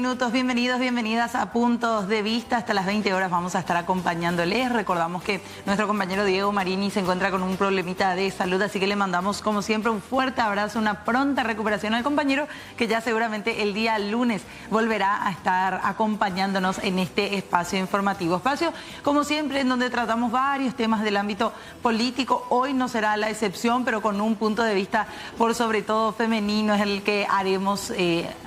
minutos. Bienvenidos, bienvenidas a Puntos de Vista. Hasta las 20 horas vamos a estar acompañándoles. Recordamos que nuestro compañero Diego Marini se encuentra con un problemita de salud, así que le mandamos, como siempre, un fuerte abrazo, una pronta recuperación al compañero, que ya seguramente el día lunes volverá a estar acompañándonos en este espacio informativo. Espacio, como siempre, en donde tratamos varios temas del ámbito político. Hoy no será la excepción, pero con un punto de vista por sobre todo femenino, es el que haremos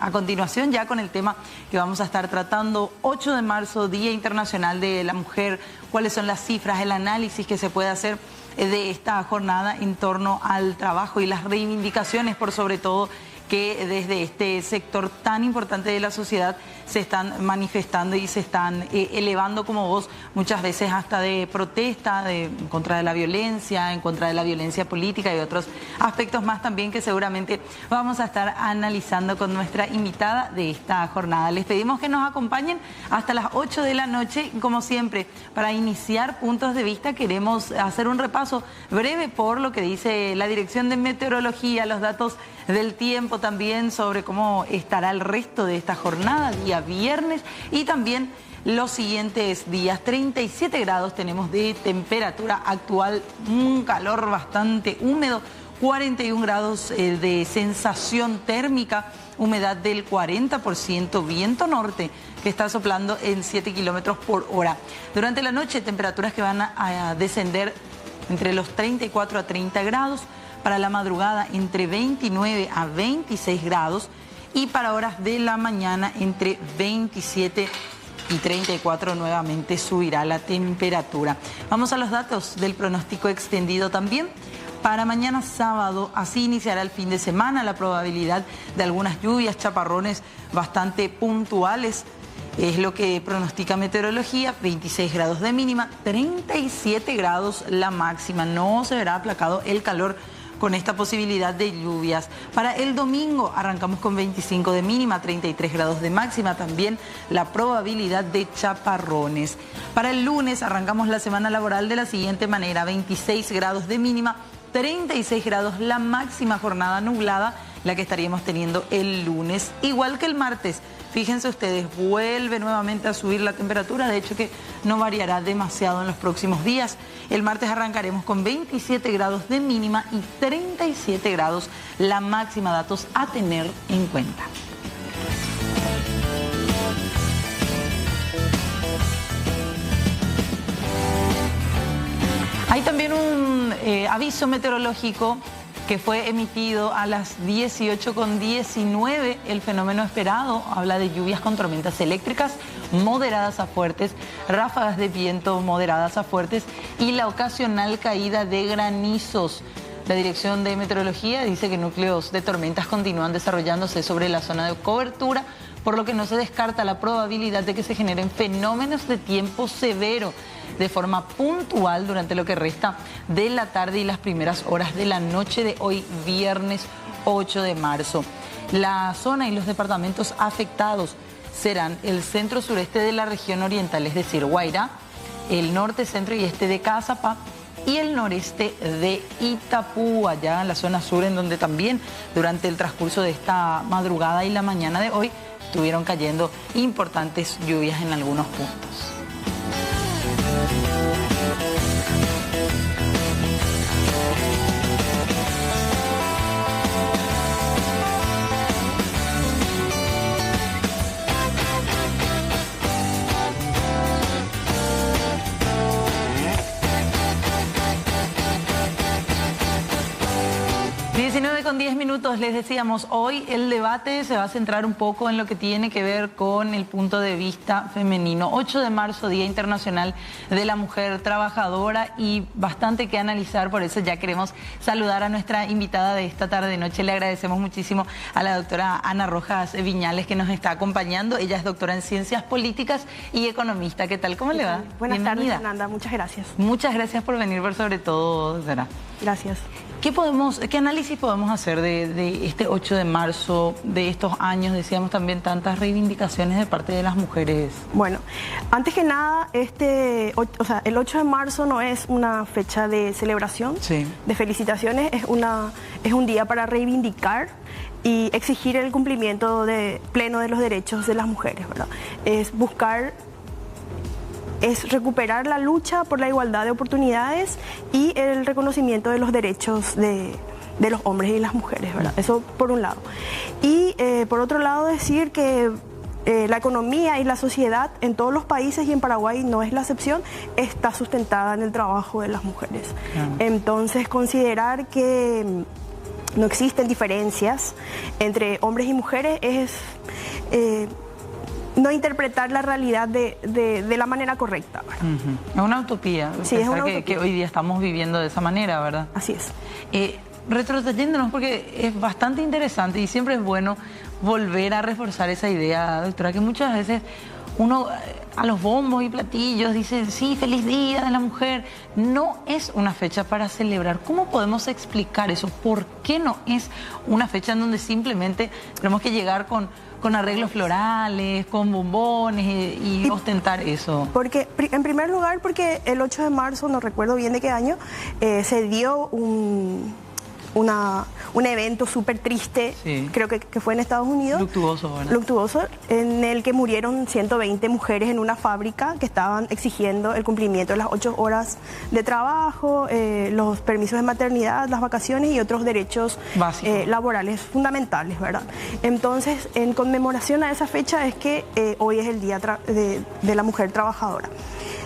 a continuación, ya con el tema que vamos a estar tratando. 8 de marzo, Día Internacional de la Mujer. ¿Cuáles son las cifras, el análisis que se puede hacer de esta jornada en torno al trabajo y las reivindicaciones, por sobre todo, que desde este sector tan importante de la sociedad se están manifestando y se están elevando como voz, muchas veces hasta de protesta en contra de la violencia, en contra de la violencia política y otros aspectos más también que seguramente vamos a estar analizando con nuestra invitada de esta jornada. Les pedimos que nos acompañen hasta las 8 de la noche. Como siempre, para iniciar Puntos de Vista queremos hacer un repaso breve por lo que dice la Dirección de Meteorología, los datos del tiempo también sobre cómo estará el resto de esta jornada, día viernes, y también los siguientes días. 37 grados tenemos de temperatura actual, un calor bastante húmedo, 41 grados de sensación térmica, humedad del 40%, viento norte que está soplando en 7 kilómetros por hora. Durante la noche, temperaturas que van a descender entre los 34 a 30 grados, para la madrugada entre 29 a 26 grados y para horas de la mañana entre 27 y 34 nuevamente subirá la temperatura. Vamos a los datos del pronóstico extendido también. Para mañana sábado, así iniciará el fin de semana, la probabilidad de algunas lluvias, chaparrones bastante puntuales. Es lo que pronostica meteorología, 26 grados de mínima, 37 grados la máxima. No se verá aplacado el calor con esta posibilidad de lluvias. Para el domingo arrancamos con 25 de mínima, 33 grados de máxima, también la probabilidad de chaparrones. Para el lunes arrancamos la semana laboral de la siguiente manera: 26 grados de mínima, 36 grados la máxima, jornada nublada la que estaríamos teniendo el lunes, igual que el martes. Fíjense ustedes, vuelve nuevamente a subir la temperatura, de hecho que no variará demasiado en los próximos días. El martes arrancaremos con 27 grados de mínima y 37 grados la máxima, datos a tener en cuenta. Hay también un aviso meteorológico que fue emitido a las 18:19, el fenómeno esperado habla de lluvias con tormentas eléctricas moderadas a fuertes, ráfagas de viento moderadas a fuertes y la ocasional caída de granizos. La Dirección de Meteorología dice que núcleos de tormentas continúan desarrollándose sobre la zona de cobertura, por lo que no se descarta la probabilidad de que se generen fenómenos de tiempo severo de forma puntual durante lo que resta de la tarde y las primeras horas de la noche de hoy, viernes 8 de marzo. La zona y los departamentos afectados serán el centro-sureste de la región oriental, es decir, Guairá, el norte, centro y este de Caazapá, y el noreste de Itapú, allá en la zona sur, en donde también durante el transcurso de esta madrugada y la mañana de hoy estuvieron cayendo importantes lluvias en algunos puntos. Con 10 minutos, les decíamos, hoy el debate se va a centrar un poco en lo que tiene que ver con el punto de vista femenino. 8 de marzo, Día Internacional de la Mujer Trabajadora, y bastante que analizar, por eso ya queremos saludar a nuestra invitada de esta tarde-noche. Le agradecemos muchísimo a la doctora Ana Rojas Viñales, que nos está acompañando. Ella es doctora en Ciencias Políticas y economista. ¿Qué tal? ¿Cómo le va? Buenas tardes, Fernanda. Muchas gracias. Muchas gracias por venir, por sobre todo, doctora. Gracias. ¿Qué análisis podemos hacer de este 8 de marzo, de estos años, decíamos también tantas reivindicaciones de parte de las mujeres? Bueno, antes que nada, el 8 de marzo no es una fecha de celebración, sí, de felicitaciones, es un día para reivindicar y exigir el cumplimiento pleno de los derechos de las mujeres, ¿verdad? Es recuperar la lucha por la igualdad de oportunidades y el reconocimiento de los derechos de los hombres y las mujeres, ¿verdad? Eso por un lado. Y por otro lado decir que la economía y la sociedad en todos los países, y en Paraguay no es la excepción, está sustentada en el trabajo de las mujeres. Entonces considerar que no existen diferencias entre hombres y mujeres es no interpretar la realidad de la manera correcta. Es una utopía. Sí, es una utopía. Que hoy día estamos viviendo de esa manera, ¿verdad? Así es. Retrotrayéndonos, porque es bastante interesante y siempre es bueno volver a reforzar esa idea, doctora, que muchas veces uno a los bombos y platillos dice, sí, feliz día de la mujer. No es una fecha para celebrar. ¿Cómo podemos explicar eso? ¿Por qué no es una fecha en donde simplemente tenemos que llegar con arreglos florales, con bombones y ostentar eso? Porque, en primer lugar, porque el 8 de marzo, no recuerdo bien de qué año, se dio un evento súper triste, sí, creo que fue en Estados Unidos. Luctuoso, ¿verdad? Luctuoso, en el que murieron 120 mujeres en una fábrica que estaban exigiendo el cumplimiento de las 8 horas de trabajo, los permisos de maternidad, las vacaciones y otros derechos laborales fundamentales, ¿verdad? Entonces, en conmemoración a esa fecha es que hoy es el Día de la Mujer Trabajadora.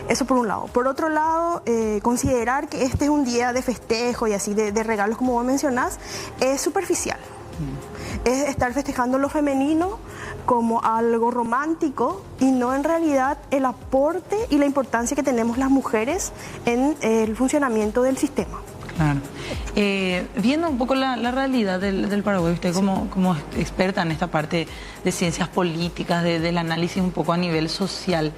Eso por un lado. Por otro lado, considerar que este es un día de festejo y así de regalos, como vos mencionás, es superficial. Es estar festejando lo femenino como algo romántico y no en realidad el aporte y la importancia que tenemos las mujeres en el funcionamiento del sistema. Claro. Viendo un poco la realidad del Paraguay, usted como experta en esta parte de ciencias políticas, del análisis un poco a nivel social,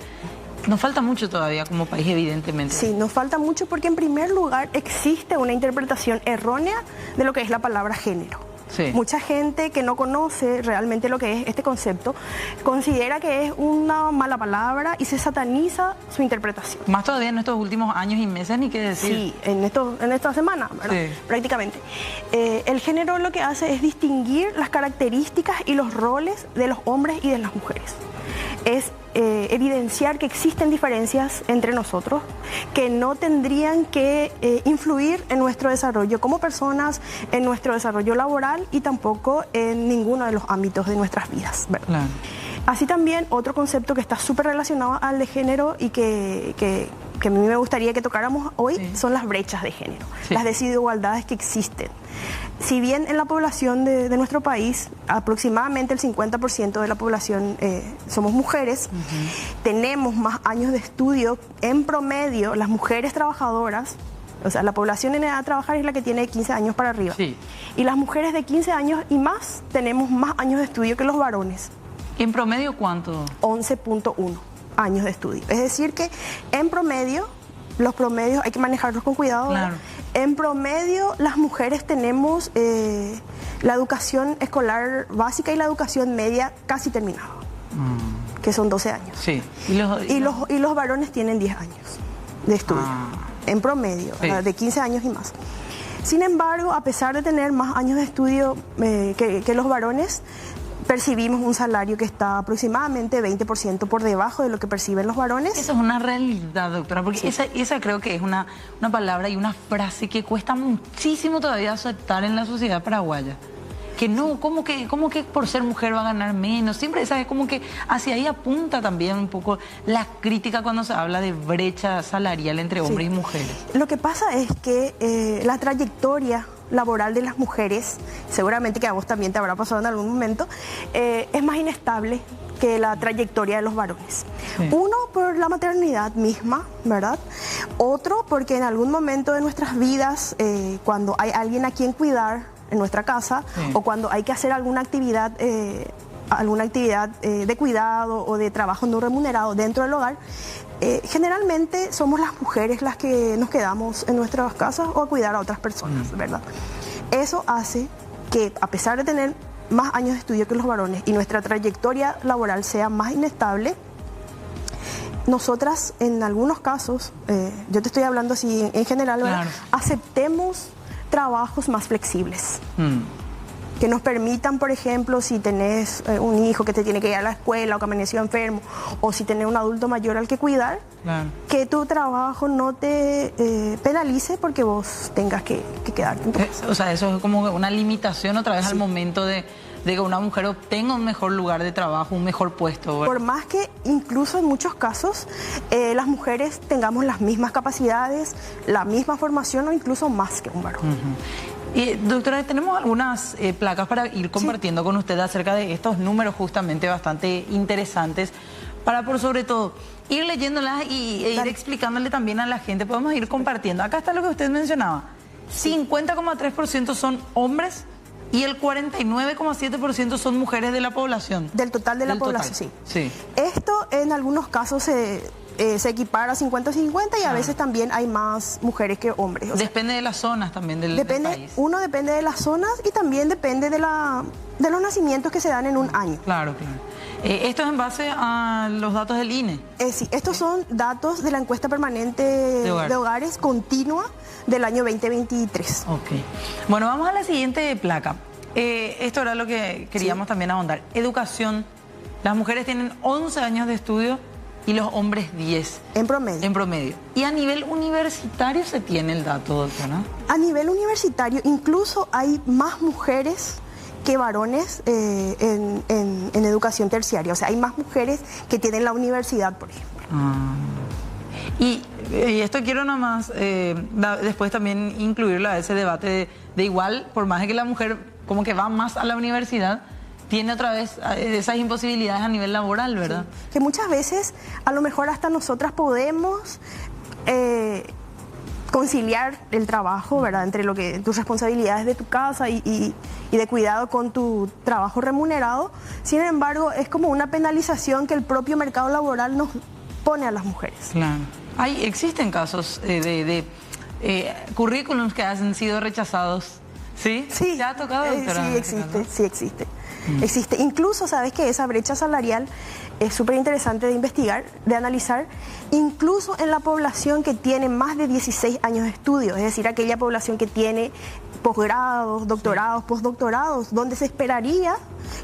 nos falta mucho todavía como país, evidentemente. Sí, nos falta mucho porque en primer lugar existe una interpretación errónea de lo que es la palabra género. Sí. Mucha gente que no conoce realmente lo que es este concepto considera que es una mala palabra y se sataniza su interpretación. Más todavía en estos últimos años y meses, ni qué decir. Sí, en esta semana, ¿verdad? Sí. Prácticamente. El género lo que hace es distinguir las características y los roles de los hombres y de las mujeres. Es evidenciar que existen diferencias entre nosotros que no tendrían que influir en nuestro desarrollo como personas, en nuestro desarrollo laboral y tampoco en ninguno de los ámbitos de nuestras vidas, ¿verdad? Claro. Así también otro concepto que está súper relacionado al de género y que a mí me gustaría que tocáramos hoy, sí, son las brechas de género, sí, las desigualdades que existen. Si bien en la población de nuestro país, aproximadamente el 50% de la población somos mujeres, tenemos más años de estudio en promedio, las mujeres trabajadoras, o sea, la población en edad de trabajar es la que tiene 15 años para arriba. Sí. Y las mujeres de 15 años y más tenemos más años de estudio que los varones. ¿En promedio cuánto? 11.1 años de estudio. Es decir que en promedio, los promedios hay que manejarlos con cuidado. Claro. En promedio, las mujeres tenemos la educación escolar básica y la educación media casi terminada, que son 12 años. Sí. Y los varones tienen 10 años de estudio, en promedio, sí, de 15 años y más. Sin embargo, a pesar de tener más años de estudio que los varones, percibimos un salario que está aproximadamente 20% por debajo de lo que perciben los varones. Eso es una realidad, doctora, porque sí, esa creo que es una palabra y una frase que cuesta muchísimo todavía aceptar en la sociedad paraguaya. Que no, como que por ser mujer va a ganar menos. Siempre, ¿sabes? Como que hacia ahí apunta también un poco la crítica cuando se habla de brecha salarial entre hombres, sí, y mujeres. Lo que pasa es que la trayectoria laboral de las mujeres, seguramente que a vos también te habrá pasado en algún momento, es más inestable que la trayectoria de los varones. Sí. Uno, por la maternidad misma, ¿verdad? Otro, porque en algún momento de nuestras vidas, cuando hay alguien a quien cuidar en nuestra casa, sí, o cuando hay que hacer alguna actividad de cuidado o de trabajo no remunerado dentro del hogar, Generalmente somos las mujeres las que nos quedamos en nuestras casas o a cuidar a otras personas, ¿verdad? Eso hace que, a pesar de tener más años de estudio que los varones y nuestra trayectoria laboral sea más inestable, nosotras en algunos casos, yo te estoy hablando así en general, ¿verdad? Claro. Aceptemos trabajos más flexibles. Que nos permitan, por ejemplo, si tenés un hijo que te tiene que ir a la escuela o que amaneció enfermo, o si tenés un adulto mayor al que cuidar, claro, que tu trabajo no te penalice porque vos tengas que quedarte en tu casa. O sea, eso es como una limitación otra vez, sí, al momento de que una mujer obtenga un mejor lugar de trabajo, un mejor puesto, ¿verdad? Por más que incluso en muchos casos las mujeres tengamos las mismas capacidades, la misma formación o incluso más que un varón. Y doctora, tenemos algunas placas para ir compartiendo, sí, con usted acerca de estos números justamente bastante interesantes, para por sobre todo ir leyéndolas e ir explicándole también a la gente. Podemos ir compartiendo. Acá está lo que usted mencionaba. 50,3% son hombres y el 49,7% son mujeres de la población. Del total de la población, sí. Sí. Esto en algunos casos se equipara 50-50 y a veces también hay más mujeres que hombres. O sea, depende de las zonas también del país. Uno depende de las zonas y también depende de los nacimientos que se dan en un año. Claro, claro. ¿Esto es en base a los datos del INE? Sí, estos son datos de la encuesta permanente de hogares continua del año 2023. Ok. Bueno, vamos a la siguiente placa. Esto era lo que queríamos también ahondar. Educación. Las mujeres tienen 11 años de estudio y los hombres 10. En promedio. En promedio. Y a nivel universitario se tiene el dato, doctora, ¿no? A nivel universitario incluso hay más mujeres que varones en educación terciaria. O sea, hay más mujeres que tienen la universidad, por ejemplo. Y esto quiero nomás después también incluirlo a ese debate de igual, por más de que la mujer como que va más a la universidad, tiene otra vez esas imposibilidades a nivel laboral, ¿verdad? Sí. Que muchas veces, a lo mejor hasta nosotras podemos conciliar el trabajo, ¿verdad? Entre tus responsabilidades de tu casa y de cuidado con tu trabajo remunerado. Sin embargo, es como una penalización que el propio mercado laboral nos pone a las mujeres. Claro. Existen casos de currículums que han sido rechazados, ¿sí? Sí. ¿Se ha tocado, doctora? Sí, existe, sí existe. Existe. Incluso, sabes que esa brecha salarial es súper interesante de investigar, de analizar, incluso en la población que tiene más de 16 años de estudio, es decir, aquella población que tiene posgrados, doctorados, postdoctorados, donde se esperaría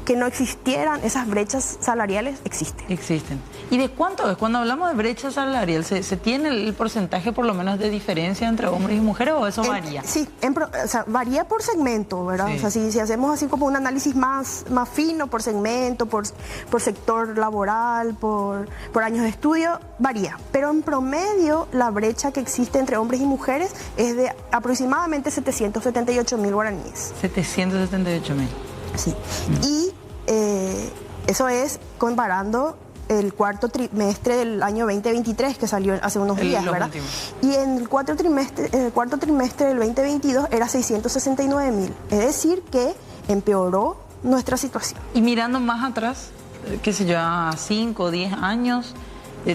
que no existieran esas brechas salariales, existen. Existen. ¿Y de cuánto es? Cuando hablamos de brecha salarial, ¿se tiene el porcentaje por lo menos de diferencia entre hombres y mujeres o eso varía? Sí, o sea, varía por segmento, ¿verdad? Sí. O sea, si hacemos así como un análisis más fino por segmento, por sector laboral, por años de estudio, varía. Pero en promedio la brecha que existe entre hombres y mujeres es de aproximadamente 778.000 guaraníes. 778.000. Sí. Y eso es comparando el cuarto trimestre del año 2023, que salió hace unos días, ¿verdad? Y en el cuarto trimestre del 2022 era 669.000. Es decir, que empeoró nuestra situación. Y mirando más atrás, qué sé yo, a 5 o 10 años,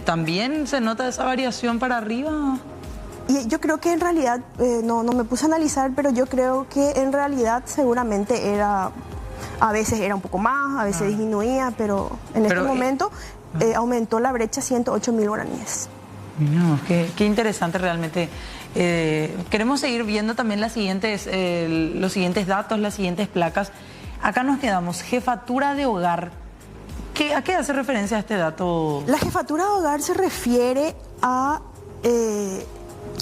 ¿también se nota esa variación para arriba? Y yo creo que en realidad, no me puse a analizar, pero yo creo que en realidad seguramente a veces era un poco más, a veces disminuía, pero en este momento aumentó la brecha 108.000 guaraníes. No, qué interesante realmente. Queremos seguir viendo también los siguientes datos, las siguientes placas. Acá nos quedamos, jefatura de hogar. ¿A qué hace referencia este dato? La jefatura de hogar se refiere a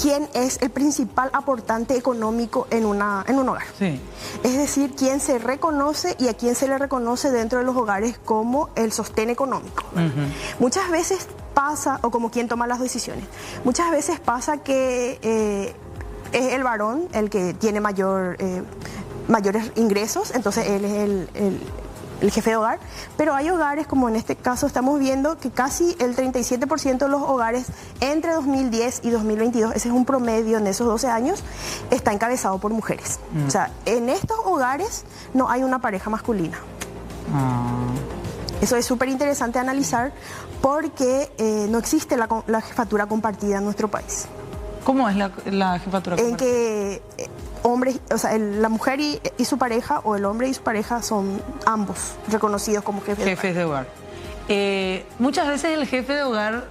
quién es el principal aportante económico en un hogar. Sí. Es decir, quién se reconoce y a quién se le reconoce dentro de los hogares como el sostén económico. Muchas veces pasa, o como quien toma las decisiones, muchas veces pasa que es el varón el que tiene mayores ingresos, entonces él es el jefe de hogar, pero hay hogares, como en este caso estamos viendo, que casi el 37% de los hogares entre 2010 y 2022, ese es un promedio en esos 12 años, está encabezado por mujeres. O sea, en estos hogares no hay una pareja masculina. Eso es súper interesante analizar porque no existe la jefatura compartida en nuestro país. ¿Cómo es la jefatura compartida? En que hombres, o sea, la mujer y su pareja, o el hombre y su pareja, son ambos reconocidos como jefes de hogar. Muchas veces el jefe de hogar,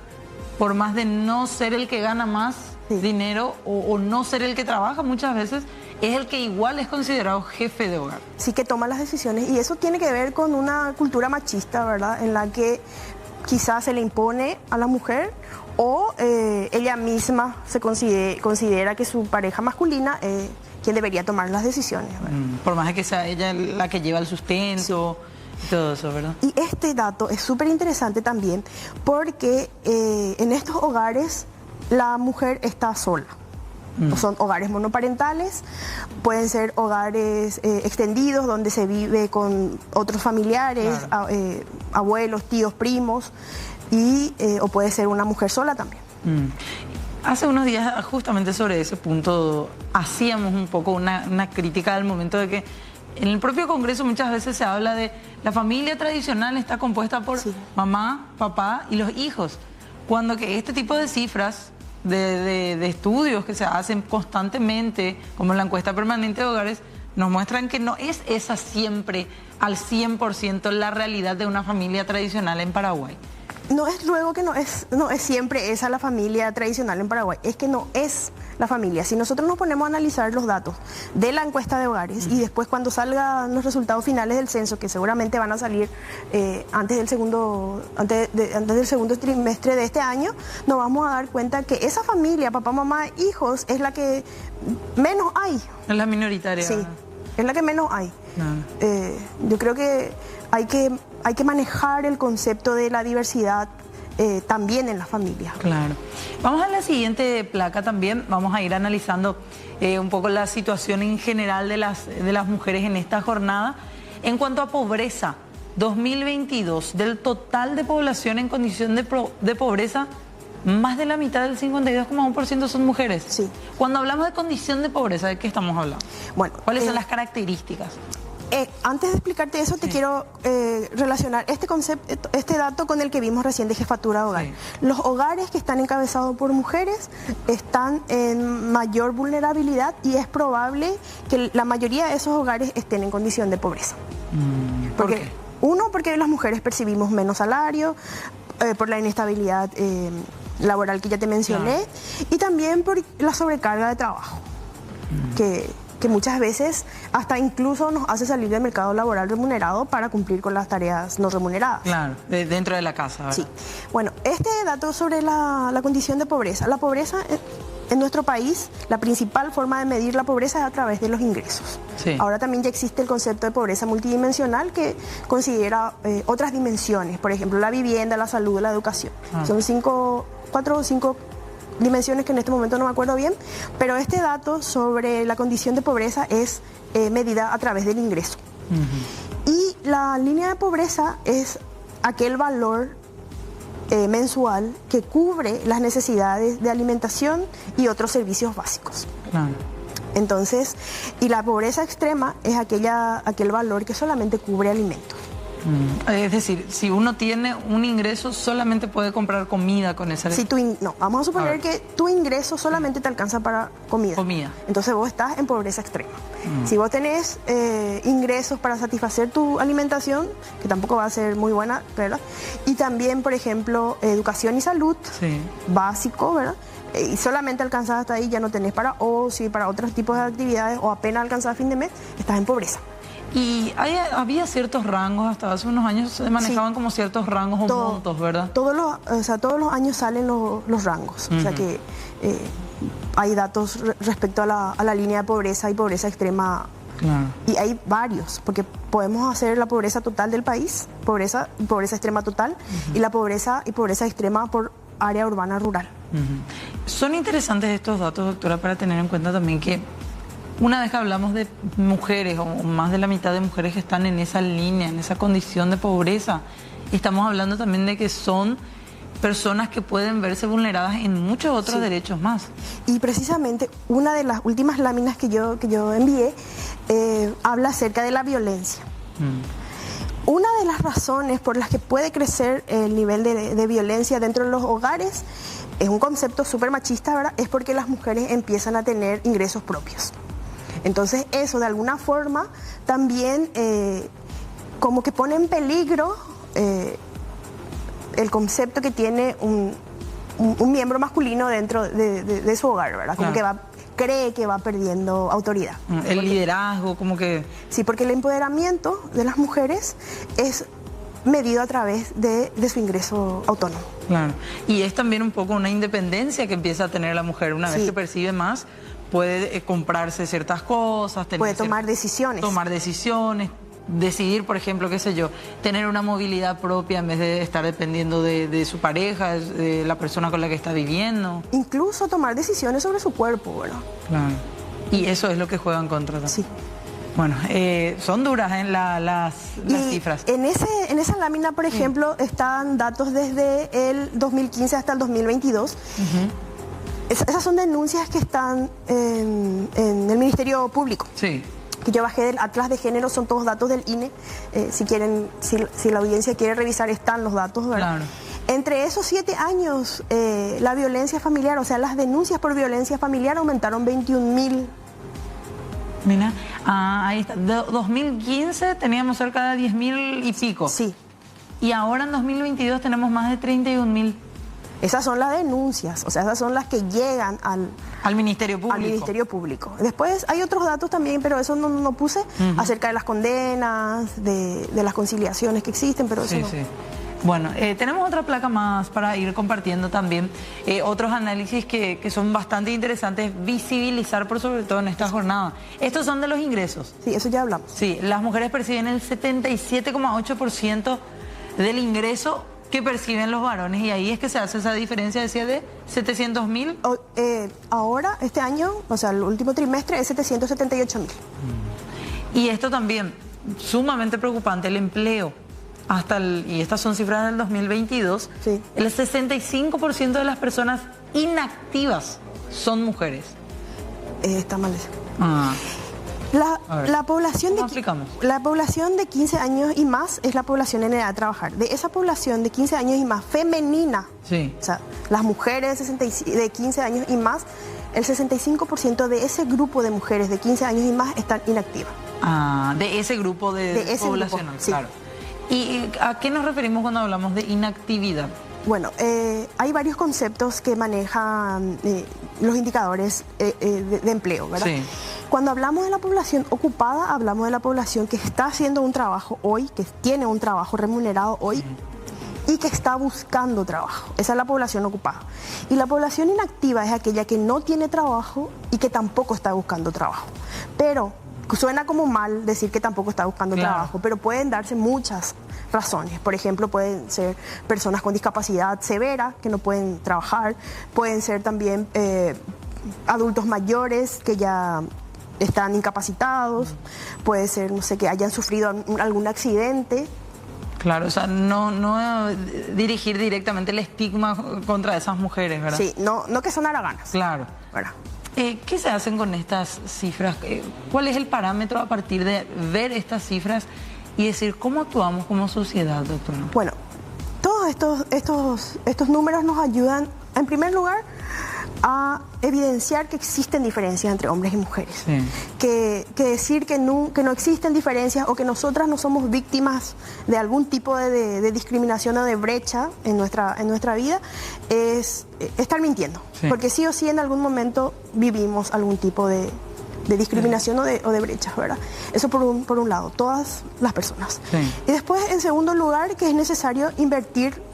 por más de no ser el que gana más dinero o no ser el que trabaja, muchas veces es el que igual es considerado jefe de hogar. Sí, que toma las decisiones, y eso tiene que ver con una cultura machista, ¿verdad? En la que quizás se le impone a la mujer, o ella misma se considera que su pareja masculina es quien debería tomar las decisiones, ¿verdad? Por más de que sea ella la que lleva el sustento, y todo eso, ¿verdad? Y este dato es súper interesante también porque en estos hogares la mujer está sola. Son hogares monoparentales, pueden ser hogares extendidos donde se vive con otros familiares, claro, abuelos, tíos, primos, o puede ser una mujer sola también. Hace unos días, justamente sobre ese punto, hacíamos un poco una crítica al momento de que en el propio Congreso muchas veces se habla de la familia tradicional está compuesta por mamá, papá y los hijos, cuando que este tipo de cifras de estudios que se hacen constantemente, como la encuesta permanente de hogares, nos muestran que no es esa siempre al 100% la realidad de una familia tradicional en Paraguay. No es luego que no es siempre esa la familia tradicional en Paraguay, es que no es la familia. Si nosotros nos ponemos a analizar los datos de la encuesta de hogares y después cuando salgan los resultados finales del censo, que seguramente van a salir antes del segundo trimestre de este año, nos vamos a dar cuenta que esa familia, papá, mamá, hijos, es la que menos hay. Es la minoritaria. Sí, es la que menos hay. Yo creo que hay que manejar el concepto de la diversidad también en la familia. Claro. Vamos a la siguiente placa también. Vamos a ir analizando un poco la situación en general de las mujeres en esta jornada. En cuanto a pobreza, 2022, del total de población en condición de pobreza, más de la mitad, del 52,1%, son mujeres. Sí. Cuando hablamos de condición de pobreza, ¿de qué estamos hablando? Bueno, ¿cuáles son las características? Antes de explicarte eso, te quiero relacionar este dato con el que vimos recién de jefatura de hogar. Sí. Los hogares que están encabezados por mujeres están en mayor vulnerabilidad y es probable que la mayoría de esos hogares estén en condición de pobreza. ¿Por qué? Porque las mujeres percibimos menos salario, por la inestabilidad laboral que ya te mencioné, y también por la sobrecarga de trabajo, que muchas veces hasta incluso nos hace salir del mercado laboral remunerado para cumplir con las tareas no remuneradas. Claro, dentro de la casa, ¿verdad? Sí. Bueno, este dato sobre la condición de pobreza. La pobreza en nuestro país, la principal forma de medir la pobreza es a través de los ingresos. Sí. Ahora también ya existe el concepto de pobreza multidimensional que considera otras dimensiones, por ejemplo, la vivienda, la salud, la educación. Son 4 o 5 dimensiones que en este momento no me acuerdo bien, pero este dato sobre la condición de pobreza es medida a través del ingreso. Y la línea de pobreza es aquel valor mensual que cubre las necesidades de alimentación y otros servicios básicos. Entonces, y la pobreza extrema es aquel valor que solamente cubre alimentos. Es decir, si uno tiene un ingreso, solamente puede comprar comida con ese. No, vamos a suponer que tu ingreso solamente te alcanza para comida. Entonces vos estás en pobreza extrema. Si vos tenés ingresos para satisfacer tu alimentación, que tampoco va a ser muy buena, ¿verdad? Y también, por ejemplo, educación y salud, básico, ¿verdad? Y solamente alcanzás hasta ahí, ya no tenés para ocio y para otros tipos de actividades, o apenas alcanzás a fin de mes, estás en pobreza. Y había ciertos rangos, hasta hace unos años se manejaban como ciertos rangos o montos, ¿verdad? Todos los años salen los rangos, o sea que hay datos respecto a la línea de pobreza y pobreza extrema. Claro. Y hay varios, porque podemos hacer la pobreza total del país, pobreza extrema total, y la pobreza extrema por área urbana rural. Son interesantes estos datos, doctora, para tener en cuenta también que una vez que hablamos de mujeres, o más de la mitad de mujeres que están en esa línea, en esa condición de pobreza, estamos hablando también de que son personas que pueden verse vulneradas en muchos otros derechos más. Y precisamente una de las últimas láminas que yo envié habla acerca de la violencia. Una de las razones por las que puede crecer el nivel de violencia dentro de los hogares es un concepto súper machista, ¿verdad? Es porque las mujeres empiezan a tener ingresos propios. Entonces eso de alguna forma también como que pone en peligro el concepto que tiene un miembro masculino dentro de su hogar, ¿verdad? Como que cree que va perdiendo autoridad. El liderazgo, como que... Sí, porque el empoderamiento de las mujeres es medido a través de su ingreso autónomo. Claro. Y es también un poco una independencia que empieza a tener la mujer. Una vez que percibe más, puede comprarse ciertas cosas, puede tomar decisiones. Decidir, por ejemplo, qué sé yo, tener una movilidad propia en vez de estar dependiendo de su pareja, de la persona con la que está viviendo. Incluso tomar decisiones sobre su cuerpo, ¿verdad? Claro. Y eso es lo que juega en contra también. Sí. Bueno, son duras las cifras. En esa lámina, por ejemplo, están datos desde el 2015 hasta el 2022. Esas son denuncias que están en el Ministerio Público. Sí. Que yo bajé del Atlas de Género, son todos datos del INE. Si la audiencia quiere revisar, están los datos, ¿verdad? Claro. Entre esos 7 años, la violencia familiar, o sea, las denuncias por violencia familiar aumentaron 21.000. Mira, ahí está. De 2015 teníamos cerca de 10.000 y pico. Sí. Y ahora en 2022 tenemos más de 31.000. Esas son las denuncias, o sea, esas son las que llegan al Ministerio Público. Al Ministerio Público. Después hay otros datos también, pero eso no puse, acerca de las condenas, de las conciliaciones que existen, pero eso no. Sí. Bueno, tenemos otra placa más para ir compartiendo también. Otros análisis que son bastante interesantes, visibilizar por sobre todo en esta jornada. Estos son de los ingresos. Sí, eso ya hablamos. Sí, las mujeres perciben el 77,8% del ingreso que perciben los varones, y ahí es que se hace esa diferencia, decía, de 700.000. Ahora, este año, o sea, el último trimestre es 778.000. Y esto también, sumamente preocupante, el empleo. Y estas son cifras del 2022, sí. El 65% de las personas inactivas son mujeres. Está mal eso. La población de 15 años y más es la población en edad de trabajar. De esa población de 15 años y más femenina, sí. O sea, las mujeres de 15 años y más, el 65% de ese grupo de mujeres de 15 años y más están inactivas. De ese grupo de poblacional, sí. Claro. ¿Y a qué nos referimos cuando hablamos de inactividad? Bueno, hay varios conceptos que manejan los indicadores de empleo, ¿verdad? Sí. Cuando hablamos de la población ocupada, hablamos de la población que está haciendo un trabajo hoy, que tiene un trabajo remunerado hoy y que está buscando trabajo. Esa es la población ocupada. Y la población inactiva es aquella que no tiene trabajo y que tampoco está buscando trabajo. Pero suena como mal decir que tampoco está buscando trabajo, pero pueden darse muchas razones. Por ejemplo, pueden ser personas con discapacidad severa que no pueden trabajar, pueden ser también adultos mayores que ya están incapacitados, puede ser, no sé, que hayan sufrido algún accidente. Claro, o sea, no dirigir directamente el estigma contra esas mujeres, ¿verdad? Sí, no que son haraganas. Claro. ¿Verdad? ¿Qué se hacen con estas cifras? ¿Cuál es el parámetro a partir de ver estas cifras y decir cómo actuamos como sociedad, doctora? Bueno, todos estos números nos ayudan, en primer lugar, a evidenciar que existen diferencias entre hombres y mujeres. Sí. Que decir que no existen diferencias o que nosotras no somos víctimas de algún tipo de discriminación o de brecha en nuestra vida es estar mintiendo. Sí. Porque sí o sí en algún momento vivimos algún tipo de discriminación o de brechas, ¿verdad? Eso por un lado, todas las personas. Sí. Y después, en segundo lugar, que es necesario invertir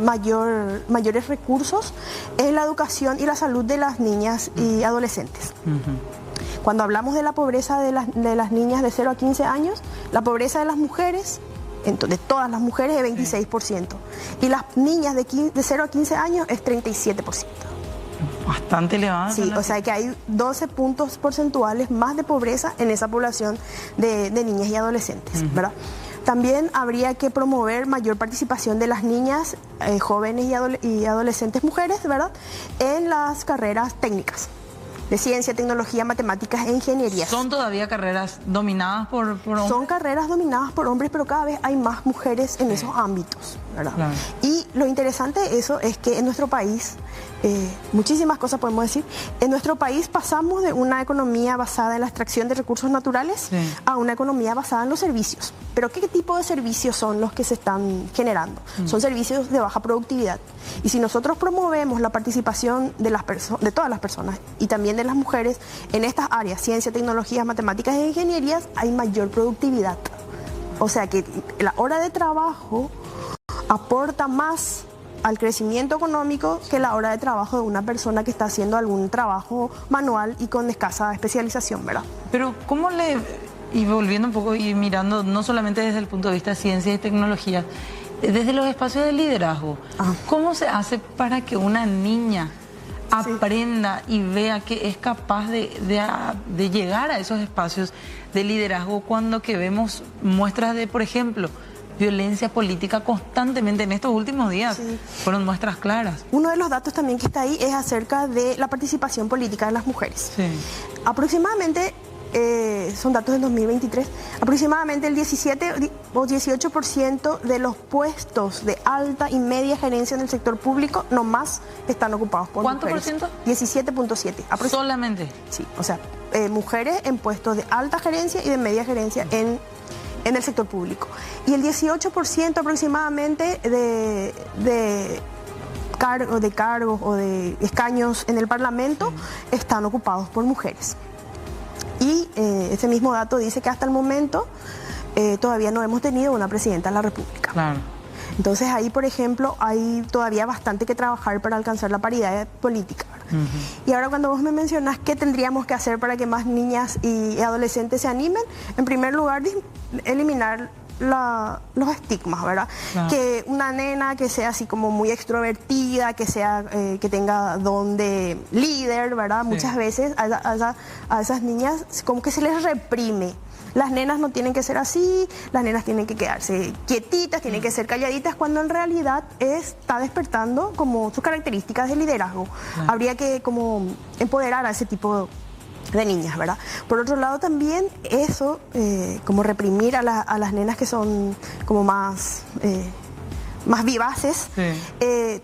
mayores recursos en la educación y la salud de las niñas y adolescentes. Cuando hablamos de la pobreza de las niñas de 0 a 15 años, la pobreza de las mujeres, de todas las mujeres, es 26%. Y las niñas de 0 a 15 años es 37%. Bastante elevada. Sí, o sea que hay 12 puntos porcentuales más de pobreza en esa población de niñas y adolescentes, ¿verdad? También habría que promover mayor participación de las niñas, jóvenes y adolescentes mujeres, ¿verdad?, en las carreras técnicas. de ciencia, tecnología, matemáticas e ingeniería. ¿Son todavía carreras dominadas por hombres? Son carreras dominadas por hombres, pero cada vez hay más mujeres en esos ámbitos, ¿verdad? Claro. Y lo interesante de eso es que en nuestro país, muchísimas cosas podemos decir, en nuestro país pasamos de una economía basada en la extracción de recursos naturales a una economía basada en los servicios. Pero ¿qué tipo de servicios son los que se están generando? Son servicios de baja productividad. Y si nosotros promovemos la participación de todas las personas y también de las mujeres en estas áreas, ciencia, tecnologías, matemáticas e ingenierías, hay mayor productividad. O sea que la hora de trabajo aporta más al crecimiento económico que la hora de trabajo de una persona que está haciendo algún trabajo manual y con escasa especialización, ¿verdad? Pero ¿cómo y volviendo un poco y mirando no solamente desde el punto de vista de ciencia y tecnología, desde los espacios de liderazgo, ¿cómo se hace para que una niña aprenda y vea que es capaz de llegar a esos espacios de liderazgo cuando que vemos muestras de, por ejemplo, violencia política constantemente en estos últimos días? Fueron muestras claras. Uno de los datos también que está ahí es acerca de la participación política de las mujeres. Aproximadamente, son datos del 2023, aproximadamente el 17 o 18% de los puestos de alta y media gerencia en el sector público nomás están ocupados por mujeres. ¿Cuánto por ciento? 17.7. ¿Solamente? Sí, o sea, mujeres en puestos de alta gerencia y de media gerencia en el sector público. Y el 18% aproximadamente de cargos o de escaños en el Parlamento están ocupados por mujeres. Y ese mismo dato dice que hasta el momento todavía no hemos tenido una presidenta de la República. Claro. Entonces ahí, por ejemplo, hay todavía bastante que trabajar para alcanzar la paridad política. Y ahora cuando vos me mencionás qué tendríamos que hacer para que más niñas y adolescentes se animen, en primer lugar, eliminar los estigmas, ¿verdad? Que una nena que sea así como muy extrovertida, que sea que tenga don de líder, ¿verdad? Muchas veces a esas niñas como que se les reprime. Las nenas no tienen que ser así, las nenas tienen que quedarse quietitas, tienen que ser calladitas, cuando en realidad está despertando como sus características de liderazgo. Habría que como empoderar a ese tipo de niñas, ¿verdad? Por otro lado también eso, como reprimir a las nenas que son como más vivaces,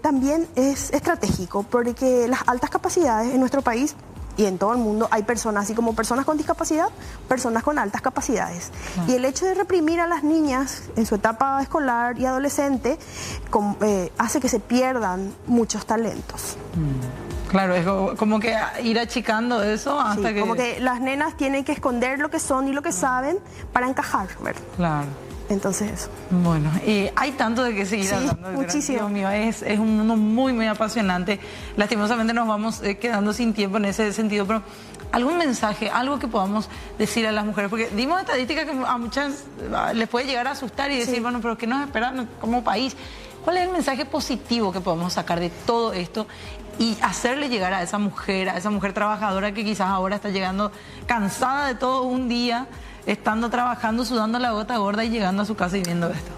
también es estratégico, porque las altas capacidades en nuestro país y en todo el mundo hay personas, así como personas con discapacidad, personas con altas capacidades. Y el hecho de reprimir a las niñas en su etapa escolar y adolescente hace que se pierdan muchos talentos. Claro, es como que ir achicando eso hasta que... como que las nenas tienen que esconder lo que son y lo que saben para encajar, ¿verdad? Claro. Entonces eso. Bueno, hay tanto de qué seguir hablando. Muchísimo. Dios mío, es uno muy, muy apasionante. Lastimosamente nos vamos quedando sin tiempo en ese sentido, pero algún mensaje, algo que podamos decir a las mujeres, porque dimos estadísticas que a muchas les puede llegar a asustar y decir, bueno, pero ¿qué nos espera como país? ¿Cuál es el mensaje positivo que podemos sacar de todo esto y hacerle llegar a esa mujer trabajadora que quizás ahora está llegando cansada de todo un día, estando trabajando, sudando la gota gorda y llegando a su casa y viendo esto?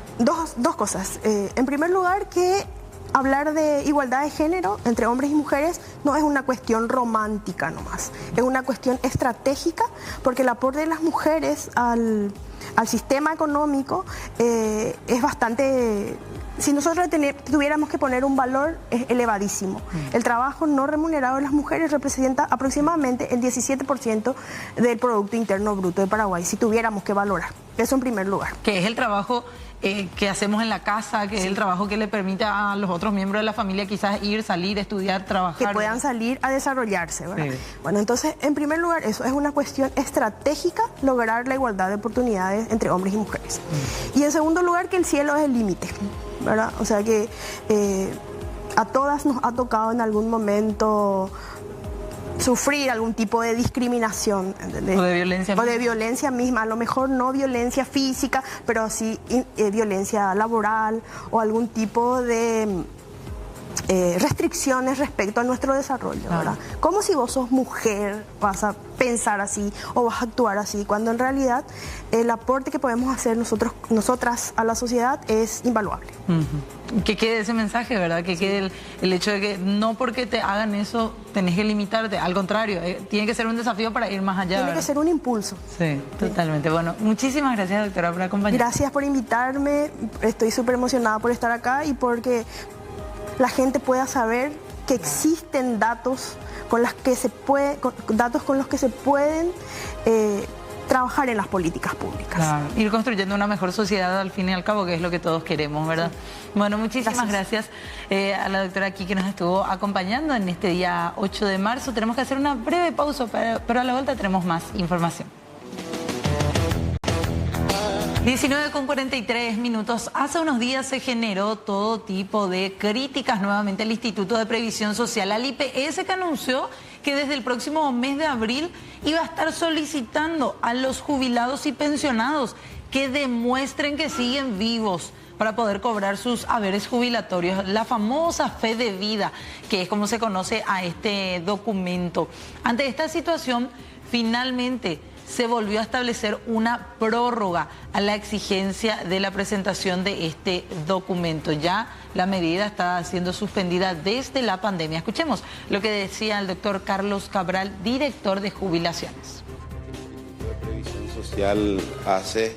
Dos cosas. En primer lugar, que hablar de igualdad de género entre hombres y mujeres no es una cuestión romántica nomás, es una cuestión estratégica, porque el aporte de las mujeres al sistema económico es bastante... Si nosotros tuviéramos que poner un valor, es elevadísimo. El trabajo no remunerado de las mujeres representa aproximadamente el 17% del Producto Interno Bruto de Paraguay, si tuviéramos que valorar. Eso en primer lugar. Que es el trabajo que hacemos en la casa, que es el trabajo que le permite a los otros miembros de la familia quizás ir, salir, estudiar, trabajar. Que puedan salir a desarrollarse, ¿verdad? Bueno, entonces, en primer lugar, eso es una cuestión estratégica, lograr la igualdad de oportunidades entre hombres y mujeres. Y en segundo lugar, que el cielo es el límite, ¿verdad? O sea que a todas nos ha tocado en algún momento sufrir algún tipo de discriminación, ¿entendés? O de violencia misma. O de violencia misma, a lo mejor no violencia física, pero sí violencia laboral o algún tipo de restricciones respecto a nuestro desarrollo, ¿verdad? Como si vos sos mujer vas a pensar así o vas a actuar así, cuando en realidad el aporte que podemos hacer nosotras a la sociedad es invaluable. Que quede ese mensaje, ¿verdad? Que quede el hecho de que no porque te hagan eso tenés que limitarte, al contrario, tiene que ser un desafío para ir más allá. Tiene ¿verdad? que ser un impulso. Sí, totalmente. Bueno, muchísimas gracias, doctora, por acompañarnos. Gracias por invitarme, estoy súper emocionada por estar acá y porque la gente pueda saber que existen datos con los que se pueden trabajar en las políticas públicas. Claro, ir construyendo una mejor sociedad al fin y al cabo, que es lo que todos queremos, ¿verdad? Sí. Bueno, muchísimas gracias a la doctora aquí que nos estuvo acompañando en este día 8 de marzo. Tenemos que hacer una breve pausa, pero a la vuelta tenemos más información. 19:43. Hace unos días se generó todo tipo de críticas nuevamente al Instituto de Previsión Social, al IPS, que anunció que desde el próximo mes de abril iba a estar solicitando a los jubilados y pensionados que demuestren que siguen vivos para poder cobrar sus haberes jubilatorios, la famosa fe de vida, que es como se conoce a este documento. Ante esta situación, finalmente se volvió a establecer una prórroga a la exigencia de la presentación de este documento. Ya la medida está siendo suspendida desde la pandemia. Escuchemos lo que decía el doctor Carlos Cabral, director de jubilaciones. La Previsión Social hace,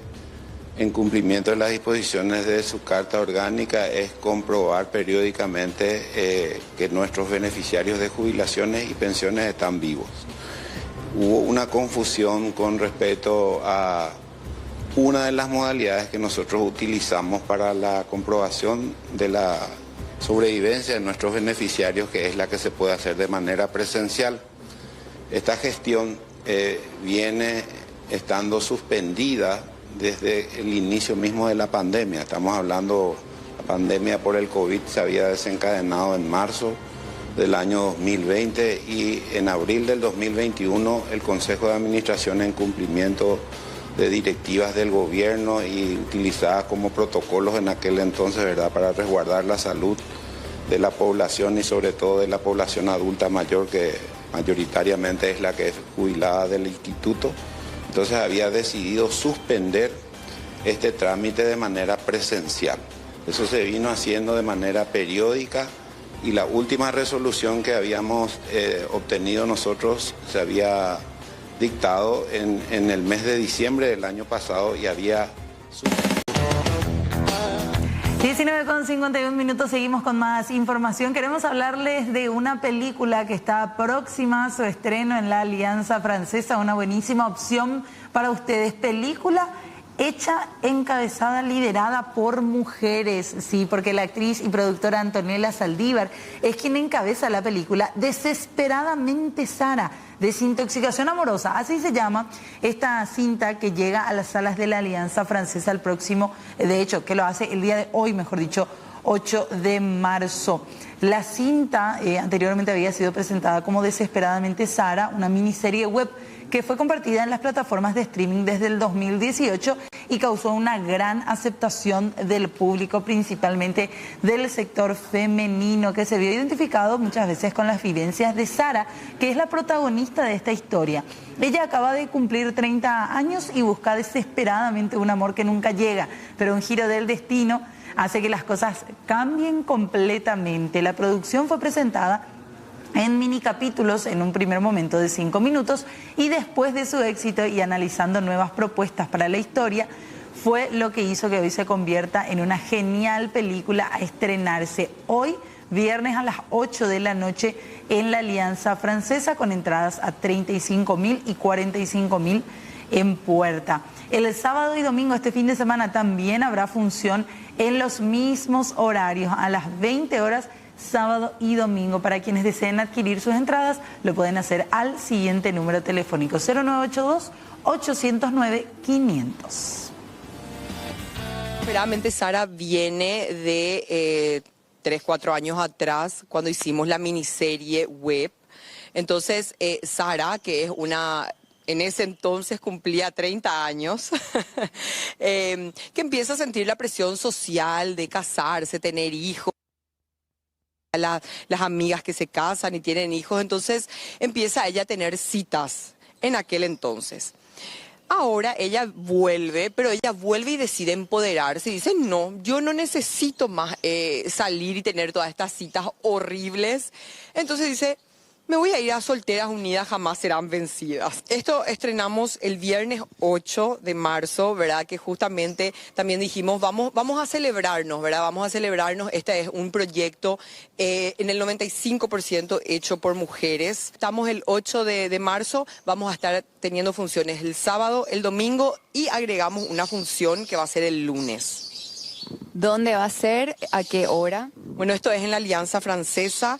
en cumplimiento de las disposiciones de su carta orgánica, es comprobar periódicamente que nuestros beneficiarios de jubilaciones y pensiones están vivos. Hubo una confusión con respecto a una de las modalidades que nosotros utilizamos para la comprobación de la sobrevivencia de nuestros beneficiarios, que es la que se puede hacer de manera presencial. Esta gestión viene estando suspendida desde el inicio mismo de la pandemia. Estamos hablando, la pandemia por el COVID se había desencadenado en marzo del año 2020 y en abril del 2021 el Consejo de Administración, en cumplimiento de directivas del gobierno y utilizadas como protocolos en aquel entonces, ¿verdad?, para resguardar la salud de la población y sobre todo de la población adulta mayor, que mayoritariamente es la que es jubilada del instituto. Entonces había decidido suspender este trámite de manera presencial. Eso se vino haciendo de manera periódica. Y la última resolución que habíamos obtenido nosotros se había dictado en el mes de diciembre del año pasado y había... 19:51, seguimos con más información. Queremos hablarles de una película que está próxima a su estreno en la Alianza Francesa, una buenísima opción para ustedes. Película hecha, encabezada, liderada por mujeres, sí, porque la actriz y productora Antonella Saldívar es quien encabeza la película Desesperadamente Sara, desintoxicación amorosa, así se llama esta cinta que llega a las salas de la Alianza Francesa el próximo, de hecho, que lo hace el día de hoy, mejor dicho, 8 de marzo. La cinta anteriormente había sido presentada como Desesperadamente Sara, una miniserie web que fue compartida en las plataformas de streaming desde el 2018 y causó una gran aceptación del público, principalmente del sector femenino, que se vio identificado muchas veces con las vivencias de Sara, que es la protagonista de esta historia. Ella acaba de cumplir 30 años y busca desesperadamente un amor que nunca llega, pero un giro del destino hace que las cosas cambien completamente. La producción fue presentada en mini capítulos en un primer momento de 5 minutos y después de su éxito y analizando nuevas propuestas para la historia, fue lo que hizo que hoy se convierta en una genial película a estrenarse hoy, viernes a las 8 de la noche en la Alianza Francesa, con entradas a 35.000 y 45.000 en puerta. El sábado y domingo, este fin de semana, también habrá función en los mismos horarios, a las 20 horas, sábado y domingo. Para quienes deseen adquirir sus entradas, lo pueden hacer al siguiente número telefónico: 0982-809-500. Realmente Sara viene de 3-4 años atrás, cuando hicimos la miniserie web. Entonces, Sara, que es una... En ese entonces cumplía 30 años, que empieza a sentir la presión social de casarse, tener hijos. las amigas que se casan y tienen hijos, entonces empieza ella a tener citas en aquel entonces. Ahora ella vuelve, pero ella vuelve y decide empoderarse y dice, no, yo no necesito más salir y tener todas estas citas horribles. Entonces dice, me voy a ir a Solteras Unidas Jamás Serán Vencidas. Esto estrenamos el viernes 8 de marzo, ¿verdad? Que justamente también dijimos, vamos a celebrarnos, ¿verdad? Vamos a celebrarnos. Este es un proyecto en el 95% hecho por mujeres. Estamos el 8 de marzo, vamos a estar teniendo funciones el sábado, el domingo y agregamos una función que va a ser el lunes. ¿Dónde va a ser? ¿A qué hora? Bueno, esto es en la Alianza Francesa.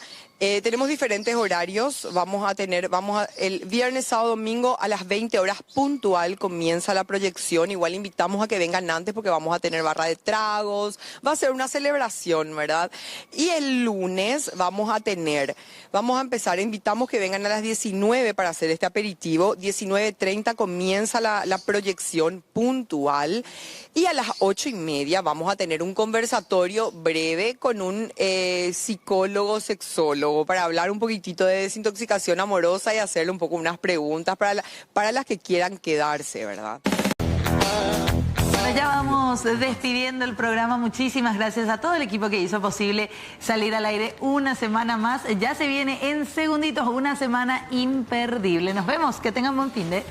Tenemos diferentes horarios, el viernes, sábado, domingo a las 20 horas puntual comienza la proyección, igual invitamos a que vengan antes porque vamos a tener barra de tragos, va a ser una celebración, ¿verdad? Y el lunes vamos a empezar, invitamos que vengan a las 19 para hacer este aperitivo, 19:30 comienza la proyección puntual y a las 8:30 vamos a tener un conversatorio breve con un psicólogo, sexólogo, para hablar un poquitito de desintoxicación amorosa y hacerle un poco unas preguntas para las que quieran quedarse, ¿verdad? Bueno, ya vamos despidiendo el programa. Muchísimas gracias a todo el equipo que hizo posible salir al aire una semana más. Ya se viene en segunditos una semana imperdible. Nos vemos. Que tengan buen fin de...